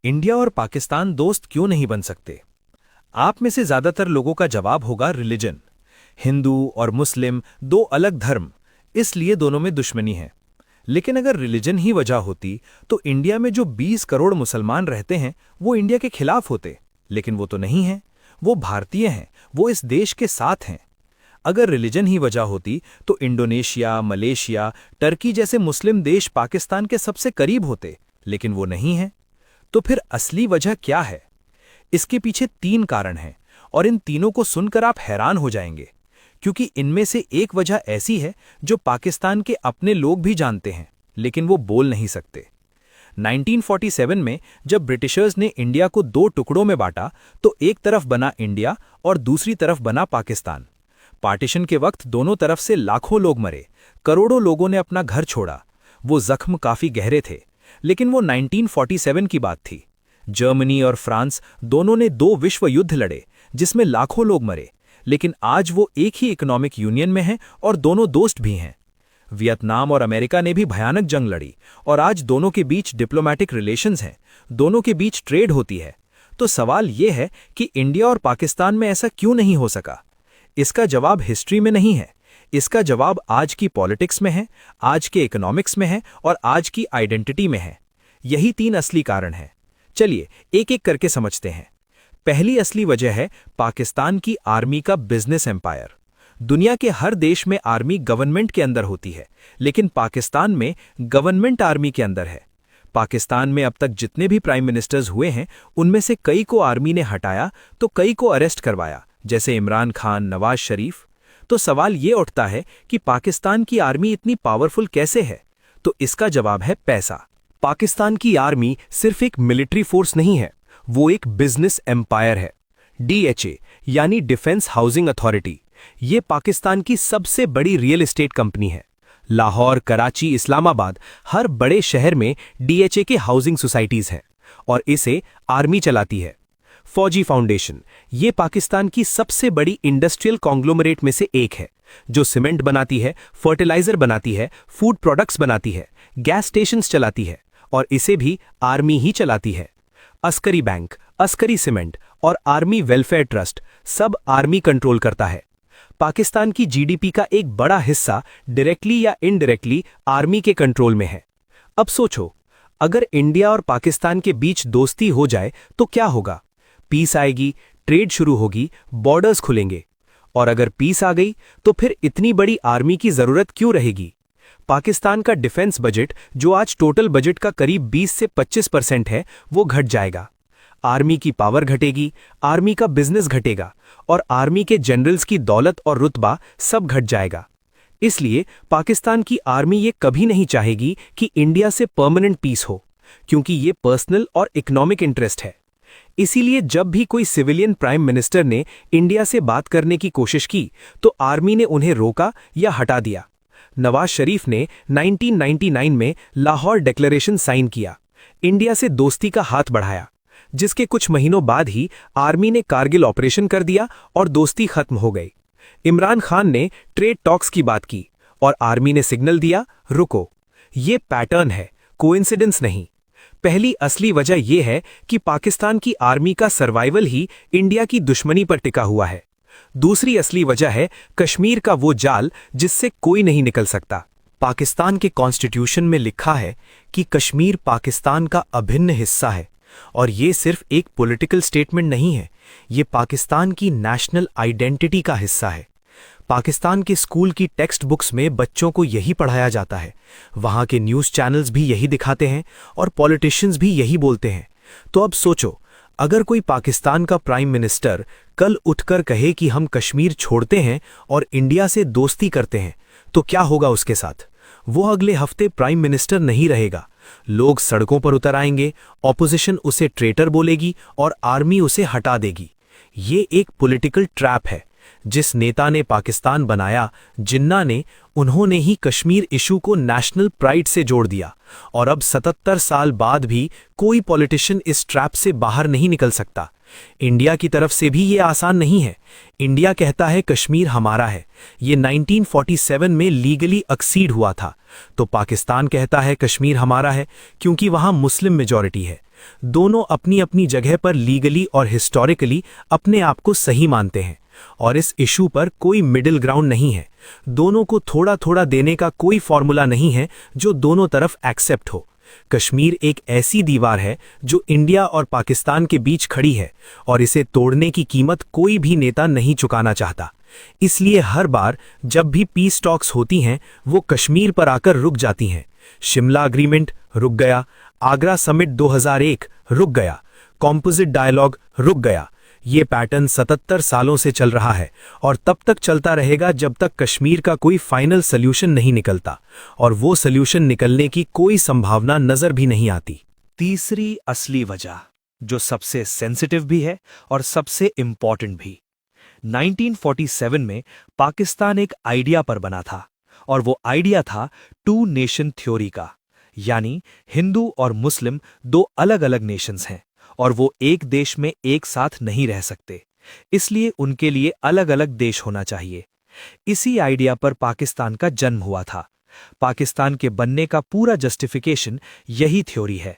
India और पाकिस्तान दोस्त क्यों नहीं बन सकते? आप में से ज्यादातर लोगों का जवाब होगा रिलीजन। हिंदू और मुस्लिम दो अलग धर्म, इसलिए दोनों में दुश्मनी है। लेकिन अगर रिलीजन ही वजह होती तो इंडिया में जो 20 करोड़ मुसलमान रहते हैं वो इंडिया के खिलाफ होते। लेकिन वो तो नहीं है, वो भारतीय हैं, वो इस देश के साथ हैं। अगर रिलीजन ही वजह होती तो इंडोनेशिया, मलेशिया, टर्की जैसे मुस्लिम देश पाकिस्तान के सबसे करीब होते, लेकिन वो नहीं है। तो फिर असली वजह क्या है? इसके पीछे 3 कारण हैं और इन तीनों को सुनकर आप हैरान हो जाएंगे, क्योंकि इनमें से एक वजह ऐसी है जो पाकिस्तान के अपने लोग भी जानते हैं, लेकिन वो बोल नहीं सकते। 1947 में जब ब्रिटिशर्स ने इंडिया को 2 टुकड़ों में बांटा तो एक तरफ बना इंडिया और दूसरी तरफ बना पाकिस्तान। पार्टीशन के वक्त दोनों तरफ से लाखों लोग मरे, करोड़ों लोगों ने अपना घर छोड़ा। वो जख्म काफी गहरे थे, लेकिन वो 1947 की बात थी। जर्मनी और फ्रांस दोनों ने 2 विश्व युद्ध लड़े जिसमें लाखों लोग मरे, लेकिन आज वो एक ही इकोनॉमिक यूनियन में हैं और दोनों दोस्त भी हैं। वियतनाम और अमेरिका ने भी भयानक जंग लड़ी और आज दोनों के बीच डिप्लोमैटिक रिलेशंस हैं, दोनों के बीच ट्रेड होती है। तो सवाल ये है कि इंडिया और पाकिस्तान में ऐसा क्यों नहीं हो सका? इसका जवाब हिस्ट्री में नहीं है, इसका जवाब आज की पॉलिटिक्स में है, आज के इकोनॉमिक्स में है और आज की आइडेंटिटी में है। यही 3 असली कारण हैं। चलिए एक एक करके समझते हैं। पहली असली वजह है पाकिस्तान की आर्मी का बिजनेस एम्पायर। दुनिया के हर देश में आर्मी गवर्नमेंट के अंदर होती है, लेकिन पाकिस्तान में गवर्नमेंट आर्मी के अंदर है। पाकिस्तान में अब तक जितने भी प्राइम मिनिस्टर्स हुए हैं उनमें से कई को आर्मी ने हटाया तो कई को अरेस्ट करवाया, जैसे इमरान खान, नवाज शरीफ। तो सवाल ये उठता है कि पाकिस्तान की आर्मी इतनी पावरफुल कैसे है? तो इसका जवाब है पैसा। पाकिस्तान की आर्मी सिर्फ एक मिलिट्री फोर्स नहीं है, वो एक बिजनेस एम्पायर है। DHA यानी डिफेंस हाउसिंग अथॉरिटी, ये पाकिस्तान की सबसे बड़ी रियल एस्टेट कंपनी है। लाहौर, कराची, इस्लामाबाद, हर बड़े शहर में DHA के हाउसिंग सोसाइटीज हैं और इसे आर्मी चलाती है। फौजी फाउंडेशन, ये पाकिस्तान की सबसे बड़ी इंडस्ट्रियल कॉन्ग्लोमरेट में से एक है, जो सीमेंट बनाती है, फर्टिलाइजर बनाती है, फूड प्रोडक्ट्स बनाती है, गैस स्टेशंस चलाती है और इसे भी आर्मी ही चलाती है। अस्करी बैंक, अस्करी सीमेंट और आर्मी वेलफेयर ट्रस्ट सब आर्मी कंट्रोल करता है। पाकिस्तान की GDP का एक बड़ा हिस्सा डायरेक्टली या इनडायरेक्टली आर्मी के कंट्रोल में है। अब सोचो, अगर इंडिया और पाकिस्तान के बीच दोस्ती हो जाए तो क्या होगा? पीस आएगी, ट्रेड शुरू होगी, बॉर्डर्स खुलेंगे। और अगर पीस आ गई तो फिर इतनी बड़ी आर्मी की जरूरत क्यों रहेगी? पाकिस्तान का डिफेंस बजट, जो आज टोटल बजट का करीब 20 से 25% है, वो घट जाएगा। आर्मी की पावर घटेगी, आर्मी का बिजनेस घटेगा और आर्मी के जनरल्स की दौलत और रुतबा सब घट जाएगा। इसलिए पाकिस्तान की आर्मी ये कभी नहीं चाहेगी कि इंडिया से परमानेंट पीस हो, क्योंकि ये पर्सनल और इकोनॉमिक इंटरेस्ट है। इसीलिए जब भी कोई सिविलियन प्राइम मिनिस्टर ने इंडिया से बात करने की कोशिश की तो आर्मी ने उन्हें रोका या हटा दिया। नवाज शरीफ ने 1999 में लाहौर डिक्लेरेशन साइन किया, इंडिया से दोस्ती का हाथ बढ़ाया, जिसके कुछ महीनों बाद ही आर्मी ने कारगिल ऑपरेशन कर दिया और दोस्ती खत्म हो गई। इमरान खान ने ट्रेड टॉक्स की बात की और आर्मी ने सिग्नल दिया, रुको। ये पैटर्न है, कोइंसिडेंस नहीं। पहली असली वजह यह है कि पाकिस्तान की आर्मी का सर्वाइवल ही इंडिया की दुश्मनी पर टिका हुआ है। दूसरी असली वजह है कश्मीर का वो जाल जिससे कोई नहीं निकल सकता। पाकिस्तान के कॉन्स्टिट्यूशन में लिखा है कि कश्मीर पाकिस्तान का अभिन्न हिस्सा है और ये सिर्फ एक पॉलिटिकल स्टेटमेंट नहीं है, ये पाकिस्तान की नेशनल आइडेंटिटी का हिस्सा है। पाकिस्तान के स्कूल की टेक्स्ट बुक्स में बच्चों को यही पढ़ाया जाता है, वहाँ के न्यूज़ चैनल्स भी यही दिखाते हैं और पॉलिटिशियंस भी यही बोलते हैं। तो अब सोचो, अगर कोई पाकिस्तान का प्राइम मिनिस्टर कल उठकर कहे कि हम कश्मीर छोड़ते हैं और इंडिया से दोस्ती करते हैं, तो क्या होगा उसके साथ? वो अगले हफ्ते प्राइम मिनिस्टर नहीं रहेगा। लोग सड़कों पर उतर आएंगे, ऑपोजिशन उसे ट्रेटर बोलेगी और आर्मी उसे हटा देगी। ये एक पॉलिटिकल ट्रैप है। जिस नेता ने पाकिस्तान बनाया, जिन्ना ने, उन्होंने ही कश्मीर इशू को नेशनल प्राइड से जोड़ दिया और अब 77 साल बाद भी कोई पॉलिटिशियन इस ट्रैप से बाहर नहीं निकल सकता। इंडिया की तरफ से भी ये आसान नहीं है। इंडिया कहता है कश्मीर हमारा है, ये 1947 में लीगली एक्सीड हुआ था। तो पाकिस्तान कहता है कश्मीर हमारा है क्योंकि वहां मुस्लिम मेजॉरिटी है। दोनों अपनी अपनी जगह पर लीगली और हिस्टोरिकली अपने आप को सही मानते हैं और इस इशू पर कोई मिडिल ग्राउंड नहीं है। दोनों को थोड़ा थोड़ा देने का कोई फॉर्मूला नहीं है जो दोनों तरफ एक्सेप्ट हो। कश्मीर एक ऐसी दीवार है जो इंडिया और पाकिस्तान के बीच खड़ी है और इसे तोड़ने की कीमत कोई भी नेता नहीं चुकाना चाहता। इसलिए हर बार जब भी पीस टॉक्स होती हैं वो कश्मीर पर आकर रुक जाती हैं। शिमला अग्रीमेंट रुक गया, आगरा समिट 2001 रुक गया, कॉम्पोजिट डायलॉग रुक गया। ये पैटर्न 77 सालों से चल रहा है और तब तक चलता रहेगा जब तक कश्मीर का कोई फाइनल सल्यूशन नहीं निकलता, और वो सल्यूशन निकलने की कोई संभावना नजर भी नहीं आती। तीसरी असली वजह, जो सबसे सेंसिटिव भी है और सबसे इंपॉर्टेंट भी। 1947 में पाकिस्तान एक आइडिया पर बना था और वो आइडिया था टू नेशन थ्योरी का, यानी हिंदू और मुस्लिम दो अलग अलग नेशंस हैं और वो एक देश में एक साथ नहीं रह सकते, इसलिए उनके लिए अलग अलग देश होना चाहिए। इसी आइडिया पर पाकिस्तान का जन्म हुआ था। पाकिस्तान के बनने का पूरा जस्टिफिकेशन यही थ्योरी है।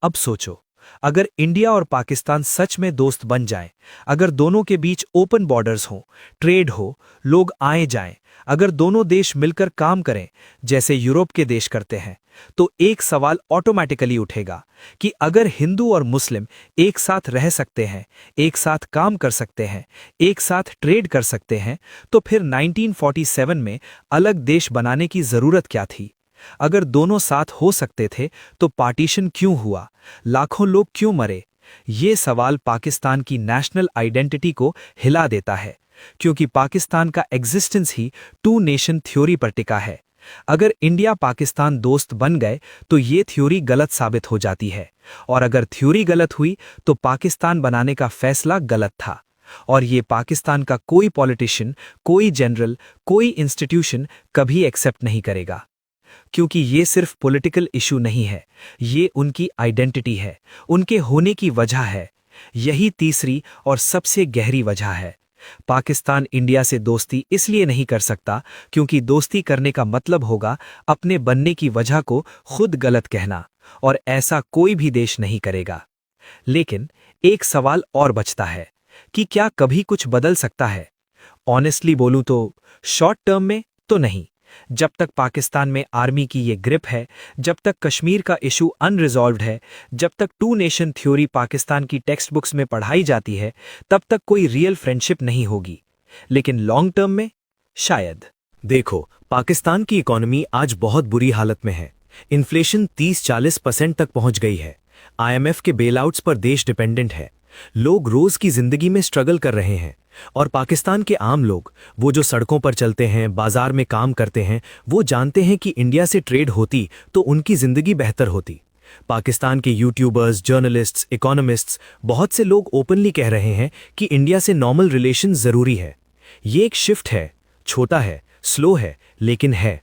अब सोचो, अगर इंडिया और पाकिस्तान सच में दोस्त बन जाएं, अगर दोनों के बीच ओपन बॉर्डर्स हों, ट्रेड हो, लोग आए जाएं, अगर दोनों देश मिलकर काम करें जैसे यूरोप के देश करते हैं, तो एक सवाल ऑटोमेटिकली उठेगा कि अगर हिंदू और मुस्लिम एक साथ रह सकते हैं, एक साथ काम कर सकते हैं, एक साथ ट्रेड कर सकते हैं, तो फिर 1947 में अलग देश बनाने की जरूरत क्या थी? अगर दोनों साथ हो सकते थे तो पार्टीशन क्यों हुआ? लाखों लोग क्यों मरे? ये सवाल पाकिस्तान की नेशनल आइडेंटिटी को हिला देता है, क्योंकि पाकिस्तान का एग्जिस्टेंस ही टू नेशन थ्योरी पर टिका है। अगर इंडिया पाकिस्तान दोस्त बन गए तो ये थ्योरी गलत साबित हो जाती है, और अगर थ्योरी गलत हुई तो पाकिस्तान बनाने का फैसला गलत था। और ये पाकिस्तान का कोई पॉलिटिशियन, कोई जनरल, कोई इंस्टीट्यूशन कभी एक्सेप्ट नहीं करेगा, क्योंकि ये सिर्फ पॉलिटिकल इशू नहीं है, ये उनकी आइडेंटिटी है, उनके होने की वजह है। यही तीसरी और सबसे गहरी वजह है। पाकिस्तान इंडिया से दोस्ती इसलिए नहीं कर सकता क्योंकि दोस्ती करने का मतलब होगा अपने बनने की वजह को खुद गलत कहना, और ऐसा कोई भी देश नहीं करेगा। लेकिन एक सवाल और बचता है कि क्या कभी कुछ बदल सकता है? ऑनेस्टली बोलूं तो शॉर्ट टर्म में तो नहीं। जब तक पाकिस्तान में आर्मी की ये ग्रिप है, जब तक कश्मीर का इशू अनरिजॉल्व्ड है, जब तक टू नेशन थ्योरी पाकिस्तान की टेक्स्ट बुक्स में पढ़ाई जाती है, तब तक कोई रियल फ्रेंडशिप नहीं होगी। लेकिन लॉन्ग टर्म में शायद। देखो, पाकिस्तान की इकोनॉमी आज बहुत बुरी हालत में है। इन्फ्लेशन 30-40% तक पहुंच गई है। IMF के बेलआउट्स पर देश डिपेंडेंट है। लोग रोज की जिंदगी में स्ट्रगल कर रहे हैं, और पाकिस्तान के आम लोग, वो जो सड़कों पर चलते हैं, बाजार में काम करते हैं, वो जानते हैं कि इंडिया से ट्रेड होती तो उनकी जिंदगी बेहतर होती। पाकिस्तान के यूट्यूबर्स, जर्नलिस्ट्स, इकोनॉमिस्ट्स, बहुत से लोग ओपनली कह रहे हैं कि इंडिया से नॉर्मल रिलेशन जरूरी है। ये एक शिफ्ट है, छोटा है, स्लो है, लेकिन है।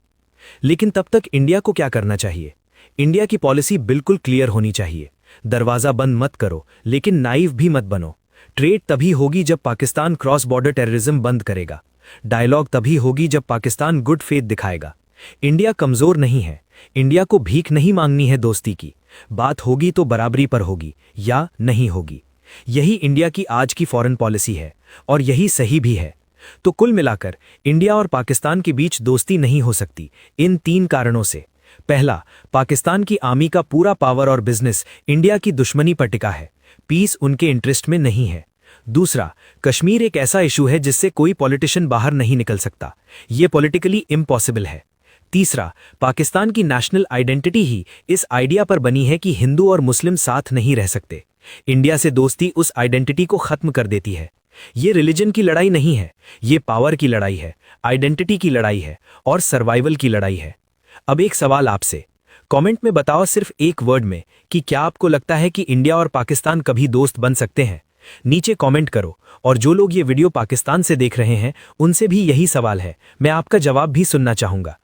लेकिन तब तक इंडिया को क्या करना चाहिए? इंडिया की पॉलिसी बिल्कुल क्लियर होनी चाहिए। दरवाजा बंद मत करो, लेकिन नाइव भी मत बनो। ट्रेड तभी होगी जब पाकिस्तान क्रॉस बॉर्डर टेररिज्म बंद करेगा। डायलॉग तभी होगी जब पाकिस्तान गुड फेथ दिखाएगा। इंडिया कमजोर नहीं है, इंडिया को भीख नहीं मांगनी है दोस्ती की। बात होगी तो बराबरी पर होगी या नहीं होगी। यही इंडिया की आज की फॉरेन पॉलिसी है, और यही सही भी है। तो कुल मिलाकर इंडिया और पाकिस्तान के बीच दोस्ती नहीं हो सकती इन 3 कारणों से। पहला, पाकिस्तान की आर्मी का पूरा पावर और बिजनेस इंडिया की दुश्मनी पर टिका है, पीस उनके इंटरेस्ट में नहीं है। दूसरा, कश्मीर एक ऐसा इशू है जिससे कोई पॉलिटिशियन बाहर नहीं निकल सकता, ये पॉलिटिकली इम्पॉसिबल है। तीसरा, पाकिस्तान की नेशनल आइडेंटिटी ही इस आइडिया पर बनी है कि हिंदू और मुस्लिम साथ नहीं रह सकते। इंडिया से दोस्ती उस आइडेंटिटी को खत्म कर देती है। ये रिलीजन की लड़ाई नहीं है, ये पावर की लड़ाई है, आइडेंटिटी की लड़ाई है, और सर्वाइवल की लड़ाई है। अब एक सवाल आपसे, कमेंट में बताओ सिर्फ एक वर्ड में कि क्या आपको लगता है कि इंडिया और पाकिस्तान कभी दोस्त बन सकते हैं? नीचे कमेंट करो। और जो लोग ये वीडियो पाकिस्तान से देख रहे हैं, उनसे भी यही सवाल है, मैं आपका जवाब भी सुनना चाहूंगा।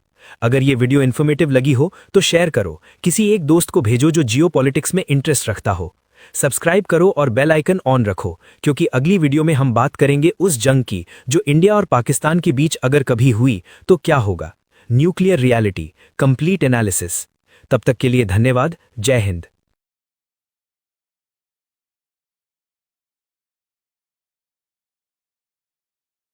अगर ये वीडियो इन्फॉर्मेटिव लगी हो तो शेयर करो, किसी एक दोस्त को भेजो जो जियोपॉलिटिक्स में इंटरेस्ट रखता हो। सब्सक्राइब करो और बेल आइकन ऑन रखो, क्योंकि अगली वीडियो में हम बात करेंगे उस जंग की जो इंडिया और पाकिस्तान के बीच अगर कभी हुई तो क्या होगा। Nuclear reality, complete analysis. तब तक के लिए धन्यवाद। जय हिंद।